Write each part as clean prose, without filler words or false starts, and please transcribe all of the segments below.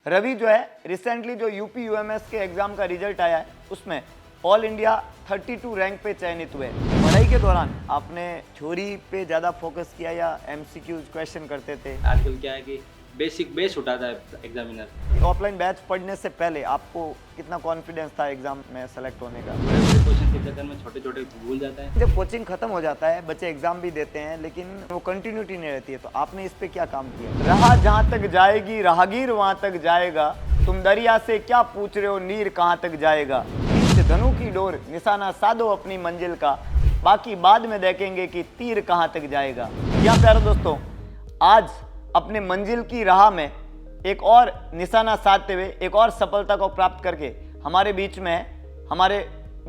रवि जो है रिसेंटली जो यूपी यूएमएस के एग्जाम का रिजल्ट आया है उसमें ऑल इंडिया 32 रैंक पे चयनित हुए। पढ़ाई के दौरान आपने थ्योरी पे ज़्यादा फोकस किया या एमसीक्यूज क्वेश्चन करते थे? आजकल क्या है कि बेसिक बेस उठाता है एग्जामिनर। ऑफलाइन बैच पढ़ने से पहले आपको कितना कॉन्फिडेंस था एग्जाम में सेलेक्ट होने का? क्वेश्चन के चक्कर में छोटे छोटे भूल जाता है। जब कोचिंग खत्म हो जाता है बच्चे एग्जाम भी देते हैं लेकिन वो कंटिन्यूटी नहीं रहती है, तो आपने इस पे क्या काम किया? राह जहाँ तक जाएगी राहगीर वहाँ तक जाएगा, तुम दरिया से क्या पूछ रहे हो नीर कहाँ तक जाएगा। इस धनु की डोर निशाना साधो अपनी मंजिल का, बाकी बाद में देखेंगे कि तीर कहाँ तक जाएगा। या प्यारे दोस्तों, आज अपने मंजिल की राह में एक और निशाना साधते हुए एक और सफलता को प्राप्त करके हमारे बीच में है हमारे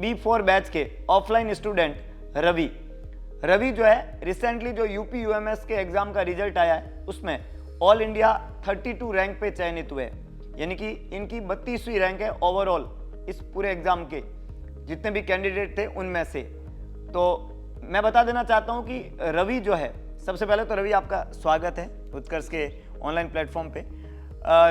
B4 बैच के ऑफलाइन स्टूडेंट रवि जो है रिसेंटली जो यूपी यूएमएस के एग्जाम का रिजल्ट आया है उसमें ऑल इंडिया 32 रैंक पे चयनित हुए, यानी कि इनकी 32वीं रैंक है ओवरऑल इस पूरे एग्जाम के जितने भी कैंडिडेट थे उनमें से। तो मैं बता देना चाहता हूं कि रवि जो है, सबसे पहले तो रवि आपका स्वागत है उत्कर्ष के ऑनलाइन प्लेटफॉर्म पे।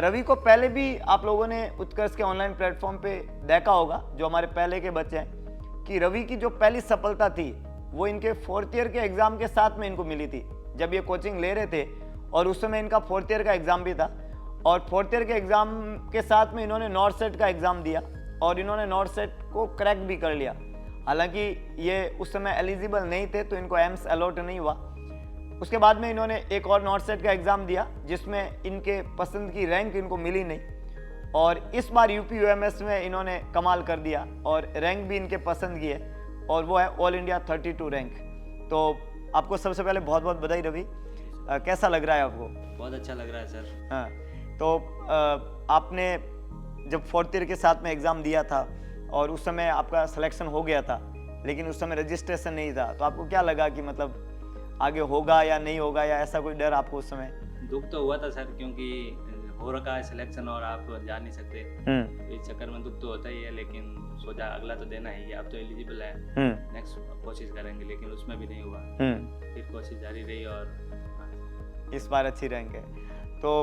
रवि को पहले भी आप लोगों ने उत्कर्ष के ऑनलाइन प्लेटफॉर्म पे देखा होगा, जो हमारे पहले के बच्चे हैं, कि रवि की जो पहली सफलता थी वो इनके 4th ईयर के एग्जाम के साथ में इनको मिली थी, जब ये कोचिंग ले रहे थे और उस समय इनका 4th ईयर का एग्जाम भी था और 4th ईयर के एग्जाम के साथ में इन्होंने नॉर्थ सेट का एग्जाम दिया और इन्होंने नॉर्थ सेट को क्रैक भी कर लिया। हालांकि ये उस समय एलिजिबल नहीं थे तो इनको एम्स अलॉट नहीं हुआ। उसके बाद में इन्होंने एक और नॉर्थ सेट का एग्जाम दिया जिसमें इनके पसंद की रैंक इनको मिली नहीं, और इस बार यूपी यूएमएस में इन्होंने कमाल कर दिया और रैंक भी इनके पसंद की है और वो है ऑल इंडिया 32 रैंक। तो आपको सबसे पहले बहुत बहुत बधाई रवि। कैसा लग रहा है आपको? बहुत अच्छा लग रहा है सर। हाँ, तो आपने जब 4th ईयर के साथ में एग्ज़ाम दिया था और उस समय आपका सिलेक्शन हो गया था लेकिन उस समय रजिस्ट्रेशन नहीं था, तो आपको क्या लगा कि मतलब आगे होगा या नहीं होगा, या ऐसा कोई डर आपको उस समय? दुख तो हुआ था सर, क्योंकि हो रखा है सिलेक्शन और आप जा नहीं सकते, तो इस चक्कर में दुख तो होता ही है। लेकिन सोचा अगला तो देना ही है, अब तो एलिजिबल है, नेक्स्ट कोशिश करेंगे, लेकिन उसमें भी नहीं हुआ। फिर कोशिश जारी रही और इस बार अच्छी रैंक है। तो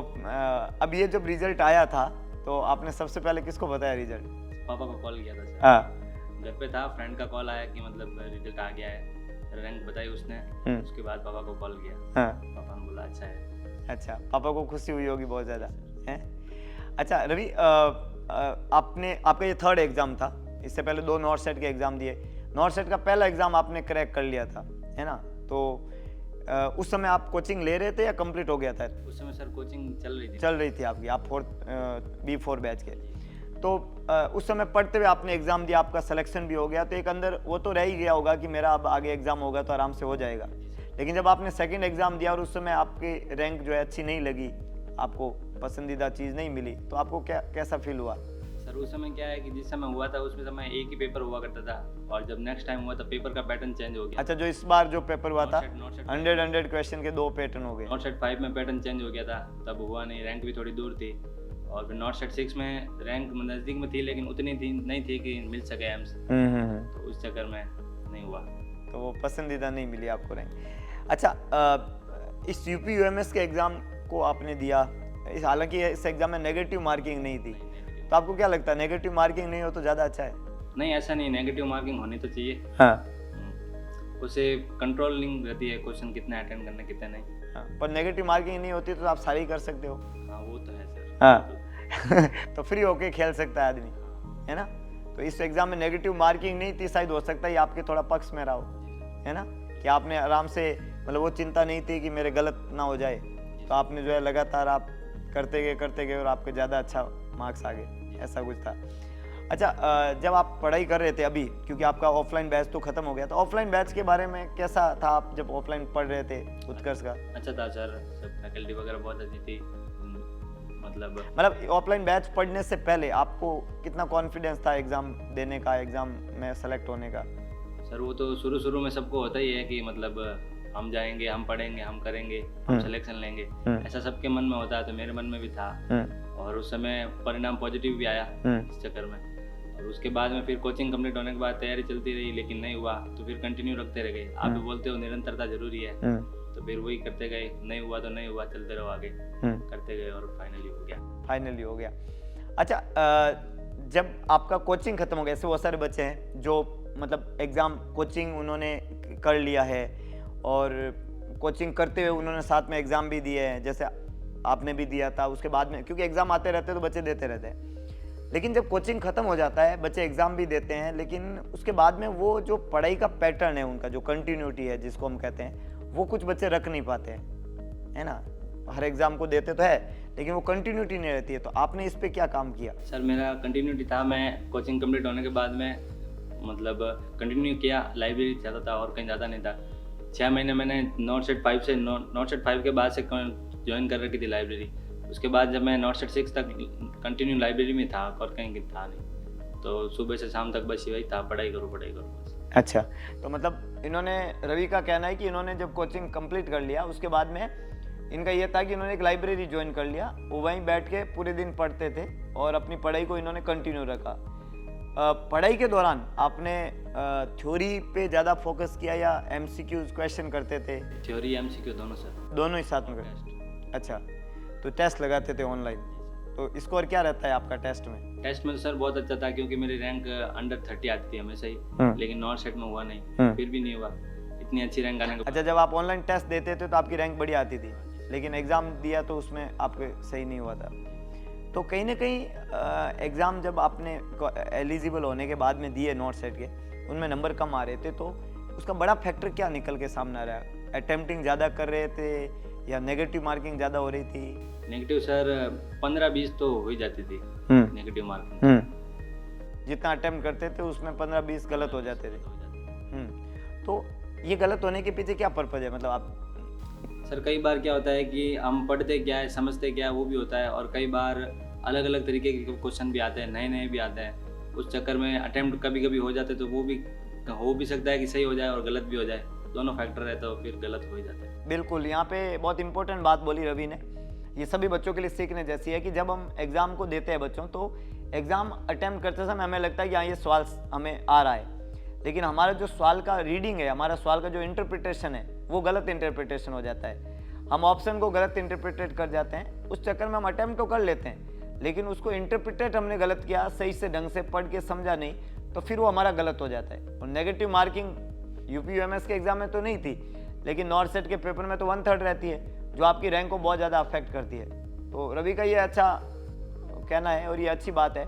अब ये जब रिजल्ट आया था तो आपने सबसे पहले किसको बताया रिजल्ट? पापा को कॉल किया था सर। घर पे था, फ्रेंड का कॉल आया कि मतलब रिजल्ट आ गया है, रैंक बताई उसने। उसके बाद पापा को कॉल किया। पापा ने बोला अच्छा है। अच्छा, पापा को खुशी हुई होगी बहुत ज़्यादा, है? अच्छा रवि, आपका ये 3rd एग्जाम था, इससे पहले 2 नॉर्थ सेट के एग्जाम दिए। नॉर्थ सेट का पहला एग्जाम आपने क्रैक कर लिया था, है ना? तो उस समय आप कोचिंग ले रहे थे या कंप्लीट हो गया था? उस समय सर कोचिंग चल रही थी आपकी, आप B4 बैच के। तो उस समय पढ़ते हुए आपने एग्जाम दिया, आपका सिलेक्शन भी हो गया, तो एक अंदर वो तो रह ही गया होगा कि मेरा अब आगे एग्जाम होगा तो आराम से हो जाएगा। लेकिन जब आपने 2nd एग्जाम दिया और उस समय आपकी रैंक जो है अच्छी नहीं लगी, आपको पसंदीदा चीज़ नहीं मिली, तो आपको कैसा फील हुआ? सर उस समय क्या है कि जिस समय हुआ था उसमें समय एक ही पेपर हुआ करता था, और जब नेक्स्ट टाइम हुआ था पेपर का पैटर्न चेंज हो गया। अच्छा, जो इस बार जो पेपर हुआ था 100 क्वेश्चन के 2 पैटर्न हो गए। नॉर्थ सेट 5 में पैटर्न चेंज हो गया था, तब हुआ नहीं, रैंक भी थोड़ी दूर थी। और फिर नॉर्थ सेट 6 में रैंक नज़दीक में थी लेकिन उतनी नहीं थी कि मिल सके एम्स, तो उस चक्कर में नहीं हुआ, तो वो पसंदीदा नहीं मिली आपको रैंक। अच्छा, इस यूपी यूएमएस के एग्ज़ाम को आपने दिया, हालांकि इस एग्ज़ाम में नेगेटिव मार्किंग नहीं थी, तो आपको क्या लगता है नेगेटिव मार्किंग नहीं हो तो ज़्यादा अच्छा है? नहीं, ऐसा नहीं, नेगेटिव मार्किंग होनी तो चाहिए। हाँ, उसे कंट्रोलिंग रहती है, क्वेश्चन कितने अटेंड करने कितने नहीं। हाँ, पर नेगेटिव मार्किंग नहीं होती तो आप सारी कर सकते हो। हाँ, वो तो है सर। हाँ तो फ्री होके खेल सकता है आदमी, है ना? तो इस एग्ज़ाम में नेगेटिव मार्किंग नहीं थी, शायद हो सकता है आपके थोड़ा पक्ष में रहा हो, है ना? कि आपने आराम से, मतलब वो चिंता नहीं थी कि मेरे गलत ना हो जाए, तो आपने जो है लगातार आप करते गए और आपके ज़्यादा अच्छा मार्क्स आ गए, ऐसा कुछ था। अच्छा, जब आप पढ़ाई कर रहे थे अभी, क्योंकि आपका ऑफलाइन बैच तो खत्म हो गया, तो ऑफलाइन बैच के बारे में कैसा था आप जब ऑफलाइन पढ़ रहे थे उत्कर्ष का? अच्छा था सर, सब फैकल्टी वगैरह बहुत अच्छी थी। मतलब ऑफलाइन बैच पढ़ने से पहले आपको कितना कॉन्फिडेंस था एग्जाम देने का, एग्जाम में सेलेक्ट होने का? सर वो तो शुरू में सबको होता ही है कि मतलब हम जाएंगे, हम पढ़ेंगे, हम करेंगे, हम सिलेक्शन लेंगे, ऐसा सबके मन में होता है, तो मेरे मन में भी था। और उस समय परिणाम पॉजिटिव भी आया इस चक्कर में। और उसके बाद में फिर कोचिंग कंप्लीट होने के बाद तैयारी चलती रही, लेकिन नहीं हुआ तो फिर कंटिन्यू रखते रह गए। आप भी बोलते हो निरंतरता जरूरी है, तो फिर वही करते गए, नहीं हुआ तो नहीं हुआ, चलते रहो आगे, करते गए और फाइनली हो गया। फाइनली हो गया। अच्छा, जब आपका कोचिंग खत्म हो गया, ऐसे बहुत सारे बच्चे हैं जो मतलब एग्ज़ाम कोचिंग उन्होंने कर लिया है और कोचिंग करते हुए उन्होंने साथ में एग्ज़ाम भी दिए हैं, जैसे आपने भी दिया था। उसके बाद में क्योंकि एग्ज़ाम आते रहते हैं तो बच्चे देते रहते हैं, लेकिन जब कोचिंग ख़त्म हो जाता है बच्चे एग्ज़ाम भी देते हैं, लेकिन उसके बाद में वो जो पढ़ाई का पैटर्न है उनका, जो कंटिन्यूटी है जिसको हम कहते हैं, वो कुछ बच्चे रख नहीं पाते हैं, है ना। हर एग्ज़ाम को देते तो है लेकिन वो कंटिन्यूटी नहीं रहती है। तो आपने इस पे क्या काम किया? सर मेरा कंटिन्यूटी था, मैं कोचिंग कंप्लीट होने के बाद में मतलब कंटिन्यू किया, लाइब्रेरी जाता था और कहीं ज़्यादा नहीं था। 6 महीने मैंने नॉट सेट 5 से नॉट सेट 5 के बाद से ज्वाइन कर रखी थी लाइब्रेरी। उसके बाद जब मैं नॉट सेट 6 तक कंटिन्यू लाइब्रेरी में था और कहीं था नहीं, तो सुबह से शाम तक बस वही था, पढ़ाई करो बस। अच्छा, तो मतलब इन्होंने, रवि का कहना है कि इन्होंने जब कोचिंग कंप्लीट कर लिया उसके बाद में इनका ये था कि इन्होंने एक लाइब्रेरी ज्वाइन कर लिया, वो वहीं बैठ के पूरे दिन पढ़ते थे और अपनी पढ़ाई को इन्होंने कंटिन्यू रखा। पढ़ाई के दौरान आपने थ्योरी पे ज़्यादा फोकस किया या एमसीक्यूज क्वेश्चन करते थे? थ्योरी एमसीक्यू दोनों सर। दोनों ही साथ में करते? अच्छा, तो टेस्ट लगाते थे ऑनलाइन, तो स्कोर क्या रहता है आपका टेस्ट में? टेस्ट में तो सर बहुत अच्छा था क्योंकि मेरी रैंक अंडर 30 आती थी हमेशा ही, लेकिन नॉट सेट में हुआ नहीं, फिर भी नहीं हुआ इतनी अच्छी रैंक आने के बाद। अच्छा, जब आप ऑनलाइन टेस्ट देते थे तो आपकी रैंक बढ़िया आती थी, लेकिन एग्ज़ाम दिया तो उसमें आपके सही नहीं हुआ था। तो कहीं ना कहीं एग्ज़ाम जब आपने एलिजिबल होने के बाद में दिए नॉट सेट के, उनमें नंबर कम आ रहे थे, तो उसका बड़ा फैक्टर क्या निकल के सामने आ रहा है? अटेम्प्टिंग ज़्यादा कर रहे थे या नेगेटिव मार्किंग ज़्यादा हो रही थी? नेगेटिव सर 15-20 तो हो ही जाती थी नेगेटिव मार्किंग। जितना अटेम्प्ट करते थे उसमें 15-20 गलत हो जाते थे। तो ये गलत होने के पीछे क्या पर्पज़ है? मतलब आप सर कई बार क्या होता है कि हम पढ़ते क्या है, समझते क्या है, वो भी होता है, और कई बार अलग अलग तरीके के क्वेश्चन भी आते हैं, नए नए भी आते हैं। उस चक्कर में अटेम्प्ट कभी कभी हो जाते तो वो भी हो भी सकता है कि सही हो जाए और गलत भी हो जाए, दोनों फैक्टर है तो फिर गलत हो ही जाता है। बिल्कुल, यहाँ पे बहुत इंपॉर्टेंट बात बोली रवि ने, ये सभी बच्चों के लिए सीखने जैसी है कि जब हम एग्ज़ाम को देते हैं बच्चों, तो एग्ज़ाम अटेम्प्ट करते समय हमें लगता है कि हाँ ये सवाल हमें आ रहा है, लेकिन हमारा जो सवाल का रीडिंग है, हमारा सवाल का जो इंटरप्रिटेशन है, वो गलत इंटरप्रिटेशन हो जाता है। हम ऑप्शन को गलत इंटरप्रिटेट कर जाते हैं, उस चक्कर में हम अटेम्प्ट तो कर लेते हैं, लेकिन उसको इंटरप्रिटेट हमने गलत किया, सही से ढंग से पढ़ के समझा नहीं, तो फिर वो हमारा गलत हो जाता है। और नेगेटिव मार्किंग यूपीयूएमएस के एग्जाम में तो नहीं थी, लेकिन नॉर्थ सेट के पेपर में तो 1/3 रहती है, जो आपकी रैंक को बहुत ज़्यादा अफेक्ट करती है। तो रवि का ये अच्छा कहना है और ये अच्छी बात है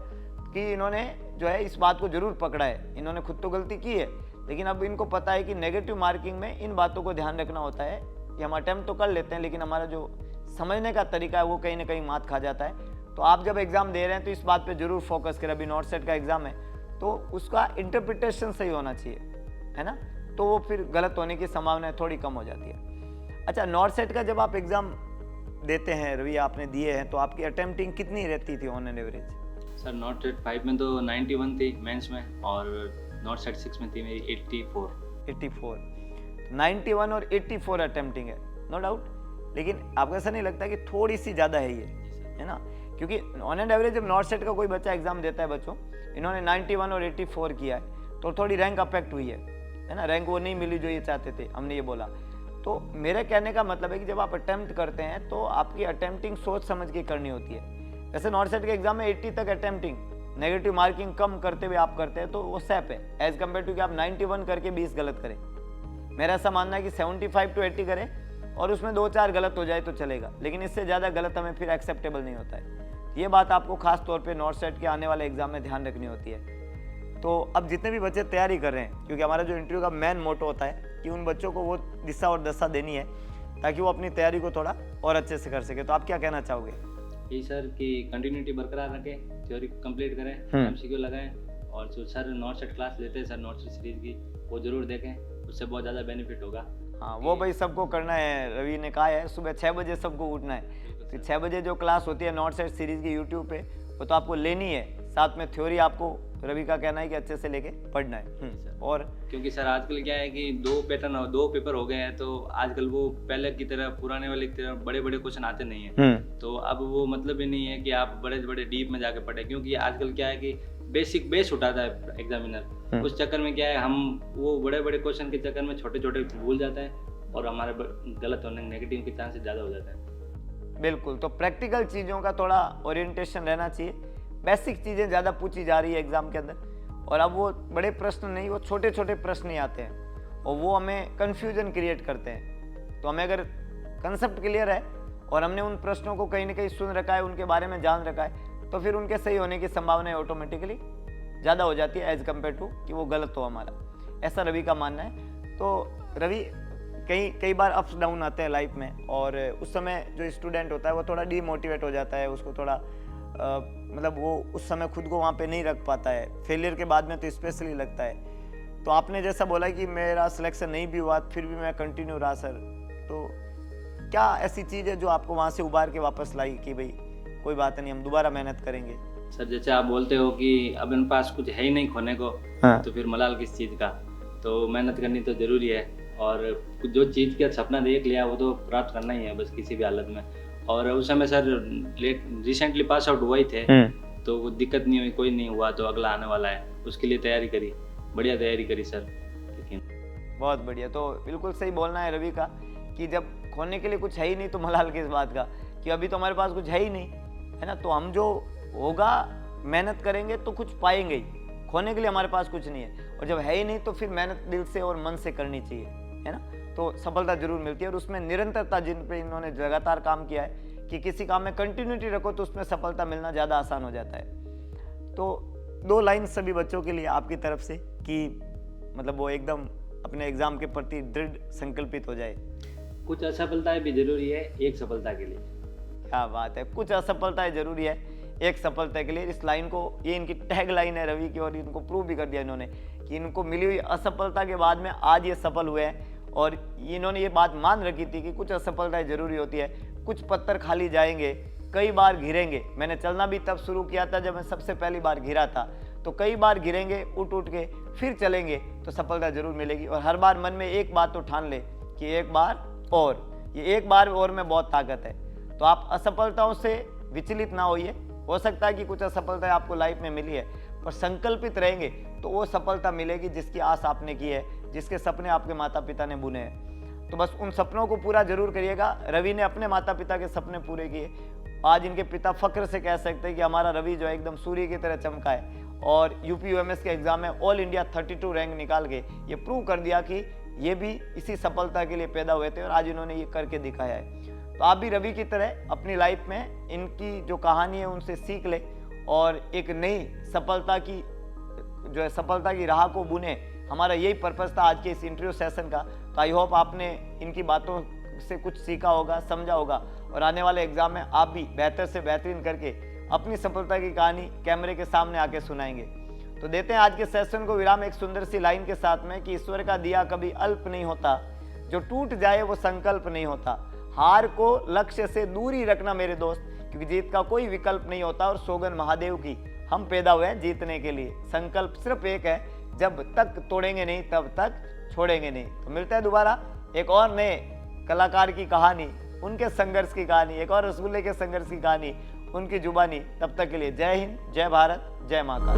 कि इन्होंने जो है इस बात को जरूर पकड़ा है। इन्होंने खुद तो गलती की है, लेकिन अब इनको पता है कि नेगेटिव मार्किंग में इन बातों को ध्यान रखना होता है कि हम अटेम्प्ट तो कर लेते हैं, लेकिन हमारा जो समझने का तरीका है वो कहीं ना कहीं मात खा जाता है। तो आप जब एग्ज़ाम दे रहे हैं तो इस बात पे जरूर फोकस करें। अभी नॉर्थ सेट का एग्ज़ाम है तो उसका इंटरप्रिटेशन सही होना चाहिए, है ना, तो वो फिर गलत होने की संभावना थोड़ी कम हो जाती है। अच्छा, नॉर्थ सेट का जब आप एग्ज़ाम देते हैं, रवि आपने दिए हैं, तो आपकी अटेम्प्टिंग कितनी रहती थी on an average? Sir north set 5 में तो 91 थी मेंस में, और नॉर्थ सेट 6 में थी मेरी 84। 91 और 84 अटेम्प्टिंग है, नो डाउट, लेकिन आपको ऐसा नहीं लगता कि थोड़ी सी ज़्यादा है ये, है ना? क्योंकि ऑन एन एवरेज जब नॉर्थ सेट का कोई बच्चा एग्जाम देता है, बच्चों इन्होंने 91 और 84 किया है, तो थोड़ी रैंक अफेक्ट हुई है ना, रैंक वो नहीं मिली जो ये चाहते थे, हमने ये बोला। तो मेरे कहने का मतलब है कि जब आप अटेम्प्ट करते हैं तो आपकी अटेम्प्टिंग सोच समझ के करनी होती है। वैसे नॉर्थ सेट के एग्जाम में 80 तक अटेम्प्टिंग, नेगेटिव मार्किंग कम करते हुए आप करते हैं तो वो सेफ है, एज कम्पेयर टू कि आप 91 करके 20 गलत करें। मेरा ऐसा मानना है कि 75 to 80 करें और उसमें 2-4 गलत हो जाए तो चलेगा, लेकिन इससे ज़्यादा गलत हमें फिर एक्सेप्टेबल नहीं होता है। ये बात आपको खास तौर पे नॉर्थ सेट के आने वाले एग्जाम में ध्यान रखनी होती है। तो अब जितने भी बच्चे तैयारी कर रहे हैं, क्योंकि हमारा जो इंटरव्यू का मेन मोटो होता है कि उन बच्चों को वो दिशा और दशा देनी है ताकि वो अपनी तैयारी को थोड़ा और अच्छे से कर सके, तो आप क्या कहना चाहोगे? यही सर कि कंटिन्यूटी बरकरार रखें, थ्योरी कंप्लीट करें, एमसीक्यू लगाएं, और जो सर नॉर्थ सेट क्लास लेते हैं सर नॉर्थ सेट सीरीज की, वो जरूर देखें, उससे बहुत ज़्यादा बेनिफिट होगा। हाँ, वो भाई सबको करना है। रवि ने कहा है सुबह 6 बजे सबको उठना है, तो 6 बजे जो क्लास होती है नॉर्थ सेट सीरीज की यूट्यूब पे, वो तो आपको लेनी है, साथ में थ्योरी आपको, रवि का कहना है कि अच्छे से लेके पढ़ना है। और क्योंकि सर आजकल क्या है कि 2 पेपर हो गए हैं, तो आजकल वो पहले की तरह, पुराने वाले की तरह बड़े बड़े क्वेश्चन आते नहीं है, तो अब वो मतलब ही नहीं है कि आप बड़े बड़े डीप में जाके पढ़े, क्योंकि आजकल क्या है कि बेसिक बेस उठाता है एग्जामिनर, उस चक्कर में क्या है हम वो बड़े बड़े क्वेश्चन के चक्कर में छोटे छोटे भूल जाते हैं और हमारे गलत होने, नेगेटिव के चांसेस ज़्यादा हो जाते हैं। बिल्कुल, तो प्रैक्टिकल चीज़ों का थोड़ा ओरिएंटेशन रहना चाहिए। बेसिक चीज़ें ज़्यादा पूछी जा रही है एग्जाम के अंदर, और अब वो बड़े प्रश्न नहीं, वो छोटे छोटे प्रश्न ही आते हैं और वो हमें कन्फ्यूजन क्रिएट करते हैं। तो हमें अगर कंसेप्ट क्लियर है और हमने उन प्रश्नों को कहीं ना कहीं सुन रखा है, उनके बारे में जान रखा है, तो फिर उनके सही होने की संभावना ऑटोमेटिकली ज़्यादा हो जाती है एज कम्पेयर टू कि वो गलत हो हमारा। ऐसा रवि का मानना है। तो रवि, कई बार अप्स डाउन आते हैं लाइफ में, और उस समय जो स्टूडेंट होता है वो थोड़ा डीमोटिवेट हो जाता है, उसको थोड़ा मतलब वो उस समय खुद को वहाँ पे नहीं रख पाता है। फेलियर के बाद में तो स्पेशली लगता है। तो आपने जैसा बोला कि मेरा सिलेक्शन नहीं भी हुआ फिर भी मैं कंटिन्यू रहा सर, तो क्या ऐसी चीज़ है जो आपको वहाँ से उबार के वापस लाई कि भाई कोई बात नहीं, हम दोबारा मेहनत करेंगे? सर जैसे आप बोलते हो कि अब इन पास कुछ है ही नहीं खोने को, हाँ। तो फिर मलाल किस चीज़ का। तो मेहनत करनी तो जरूरी है, और जो चीज़ का सपना देख लिया वो तो प्राप्त करना ही है बस किसी भी हालत में। और उस समय सर रिसेंटली पास आउट हुआ ही थे, तो वो दिक्कत नहीं हुई, कोई नहीं हुआ तो अगला आने वाला है, उसके लिए तैयारी करी, बढ़िया तैयारी करी सर। लेकिन बहुत बढ़िया। तो बिल्कुल सही बोलना है रवि का कि जब खोने के लिए कुछ है ही नहीं तो मलाल किस बात का, कि अभी तो हमारे पास कुछ है ही नहीं, है ना। तो हम जो होगा मेहनत करेंगे तो कुछ पाएंगे ही, खोने के लिए हमारे पास कुछ नहीं है। और जब है ही नहीं तो फिर मेहनत दिल से और मन से करनी चाहिए, है ना। तो सफलता जरूर मिलती है, और उसमें निरंतरता जिन पे इन्होंने लगातार काम किया है कि किसी काम में कंटिन्यूटी रखो तो उसमें सफलता मिलना ज़्यादा आसान हो जाता है। तो 2 लाइन सभी बच्चों के लिए आपकी तरफ से कि मतलब वो एकदम अपने एग्जाम के प्रति दृढ़ संकल्पित हो जाए। कुछ असफलताएं भी जरूरी है एक सफलता के लिए। क्या बात है, कुछ असफलताएं जरूरी है एक सफलता के लिए। इस लाइन को, ये इनकी टैग लाइन है रवि की, और इनको प्रूव भी कर दिया इन्होंने कि इनको मिली हुई असफलता के बाद में आज ये सफल हुए हैं। और इन्होंने ये बात मान रखी थी कि कुछ असफलताएं जरूरी होती है, कुछ पत्थर खाली जाएंगे, कई बार घिरेंगे। मैंने चलना भी तब शुरू किया था जब मैं सबसे पहली बार घिरा था, तो कई बार घिरेंगे, उठ के फिर चलेंगे तो सफलता जरूर मिलेगी। और हर बार मन में एक बात तो ठान ले कि एक बार और, ये एक बार और में बहुत ताकत है। तो आप असफलताओं से विचलित ना होइए। हो सकता है कि कुछ असफलताएं आपको लाइफ में मिली है, पर संकल्पित रहेंगे तो वो सफलता मिलेगी जिसकी आस आपने की है, जिसके सपने आपके माता पिता ने बुने हैं। तो बस उन सपनों को पूरा जरूर करिएगा। रवि ने अपने माता पिता के सपने पूरे किए। आज इनके पिता फख्र से कह सकते हैं कि हमारा रवि जो है एकदम सूर्य की तरह चमका है, और यूपी-यूएमएस के एग्जाम में ऑल इंडिया 32 रैंक निकाल के ये प्रूव कर दिया कि ये भी इसी सफलता के लिए पैदा हुए थे, और आज इन्होंने ये करके दिखाया है। तो आप भी रवि की तरह अपनी लाइफ में इनकी जो कहानी है उनसे सीख ले, और एक नई सफलता की जो है सफलता की राह को बुने। हमारा यही पर्पस था आज के इस इंटरव्यू सेशन का। तो आई होप आपने इनकी बातों से कुछ सीखा होगा, समझा होगा, और आने वाले एग्जाम में आप भी बेहतर से बेहतरीन करके अपनी सफलता की कहानी कैमरे के सामने आके सुनाएंगे। तो देते हैं आज के सेशन को विराम एक सुंदर सी लाइन के साथ में कि ईश्वर का दिया कभी अल्प नहीं होता, जो टूट जाए वो संकल्प नहीं होता। हार को लक्ष्य से दूर ही रखना मेरे दोस्त, क्योंकि जीत का कोई विकल्प नहीं होता। और सौगन महादेव की, हम पैदा हुए हैं जीतने के लिए। संकल्प सिर्फ एक है, जब तक तोड़ेंगे नहीं तब तक छोड़ेंगे नहीं। तो मिलते हैं दोबारा एक और नए कलाकार की कहानी, उनके संघर्ष की कहानी, एक और रसगुल्ले के संघर्ष की कहानी, उनकी जुबानी। तब तक के लिए जय हिंद, जय भारत, जय महाकाल।